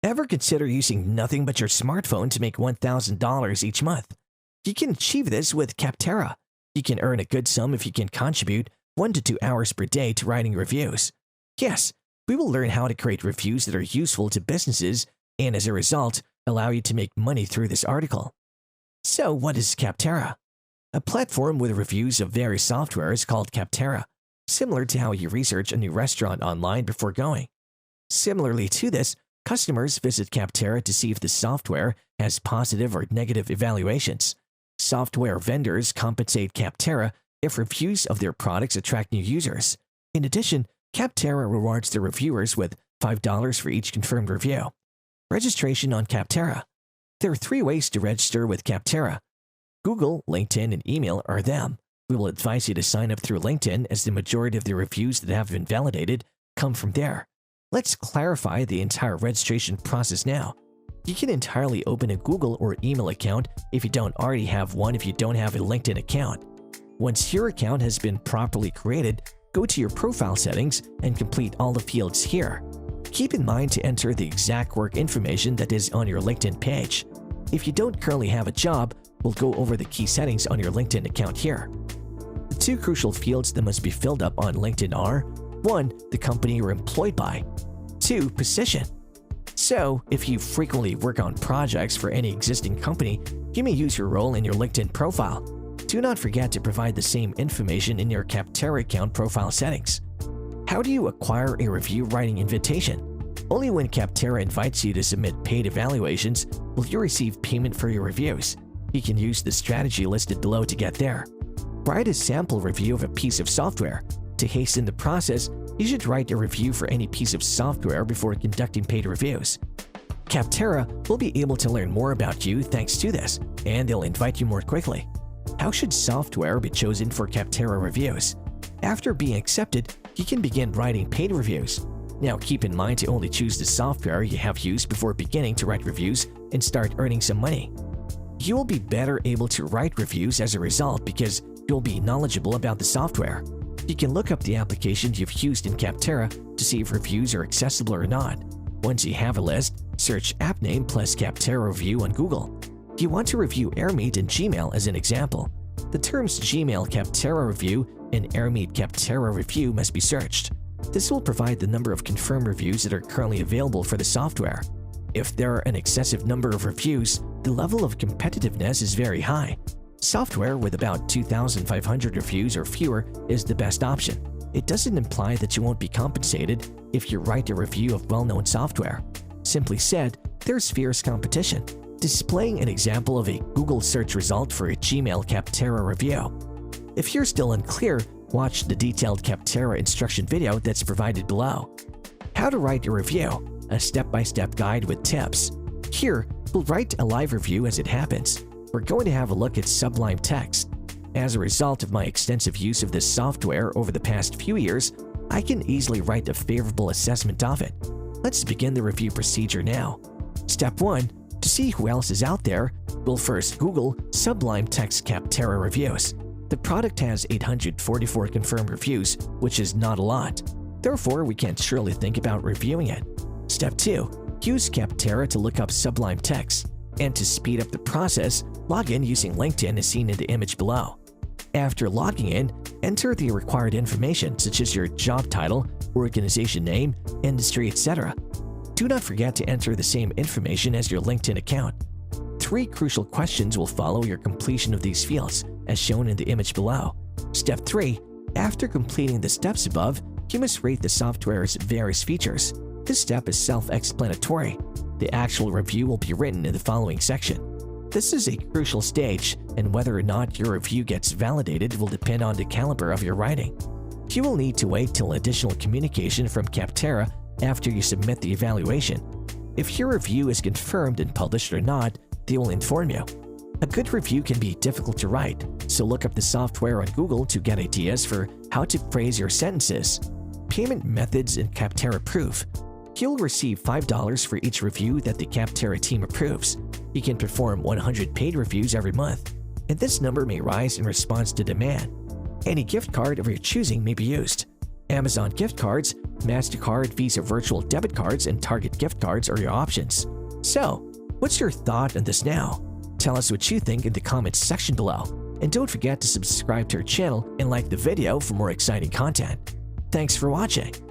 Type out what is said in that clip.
Ever consider using nothing but your smartphone to make $1,000 each month? You can achieve this with Capterra. You can earn a good sum if you can contribute 1 to 2 hours per day to writing reviews. Yes, we will learn how to create reviews that are useful to businesses and as a result, allow you to make money through this article. So what is Capterra? A platform with reviews of various software is called Capterra, similar to how you research a new restaurant online before going. Similarly to this, customers visit Capterra to see if the software has positive or negative evaluations. Software vendors compensate Capterra if reviews of their products attract new users. In addition, Capterra rewards their reviewers with $5 for each confirmed review. Registration on Capterra. There are 3 ways to register with Capterra. Google, LinkedIn, and email are them. We will advise you to sign up through LinkedIn as the majority of the reviews that have been validated come from there. Let's clarify the entire registration process now. You can entirely open a Google or email account if you don't already have one if you don't have a LinkedIn account. Once your account has been properly created, go to your profile settings and complete all the fields here. Keep in mind to enter the exact work information that is on your LinkedIn page. If you don't currently have a job, we'll go over the key settings on your LinkedIn account here. The 2 crucial fields that must be filled up on LinkedIn are 1. The company you're employed by. 2. Position. So, if you frequently work on projects for any existing company, you may use your role in your LinkedIn profile. Do not forget to provide the same information in your Capterra account profile settings. How do you acquire a review writing invitation? Only when Capterra invites you to submit paid evaluations will you receive payment for your reviews. You can use the strategy listed below to get there. Write a sample review of a piece of software. To hasten the process, you should write a review for any piece of software before conducting paid reviews. Capterra will be able to learn more about you thanks to this, and they'll invite you more quickly. How should software be chosen for Capterra reviews? After being accepted, you can begin writing paid reviews. Now keep in mind to only choose the software you have used before beginning to write reviews and start earning some money. You will be better able to write reviews as a result because you'll be knowledgeable about the software. You can look up the applications you've used in Capterra to see if reviews are accessible or not. Once you have a list, search app name plus Capterra review on Google. You want to review AirMeet and Gmail as an example. The terms Gmail Capterra review and AirMeet Capterra review must be searched. This will provide the number of confirmed reviews that are currently available for the software. If there are an excessive number of reviews, the level of competitiveness is very high. Software with about 2,500 reviews or fewer is the best option. It doesn't imply that you won't be compensated if you write a review of well-known software. Simply said, there's fierce competition. Displaying an example of a Google search result for a Gmail Capterra review. If you're still unclear, watch the detailed Capterra instruction video that's provided below. How to write a review, a step-by-step guide with tips. Here, we'll write a live review as it happens. We're going to have a look at Sublime Text. As a result of my extensive use of this software over the past few years, I can easily write a favorable assessment of it. Let's begin the review procedure now. Step 1. To see who else is out there, we'll first Google Sublime Text Capterra reviews. The product has 844 confirmed reviews, which is not a lot. Therefore, we can't surely think about reviewing it. Step 2. Use Capterra to look up Sublime Text. And to speed up the process, log in using LinkedIn as seen in the image below. After logging in, enter the required information such as your job title, organization name, industry, etc. Do not forget to enter the same information as your LinkedIn account. 3 crucial questions will follow your completion of these fields, as shown in the image below. Step 3. After completing the steps above, you must rate the software's various features. This step is self-explanatory. The actual review will be written in the following section. This is a crucial stage, and whether or not your review gets validated will depend on the caliber of your writing. You will need to wait till additional communication from Capterra after you submit the evaluation. If your review is confirmed and published or not, they will inform you. A good review can be difficult to write, so look up the software on Google to get ideas for how to phrase your sentences. Payment methods in Capterra Proof. You'll receive $5 for each review that the Capterra team approves. You can perform 100 paid reviews every month, and this number may rise in response to demand. Any gift card of your choosing may be used. Amazon gift cards MasterCard, Visa virtual debit cards, and Target gift cards are your options. So, what's your thought on this now? Tell us what you think in the comments section below. And don't forget to subscribe to our channel and like the video for more exciting content. Thanks for watching.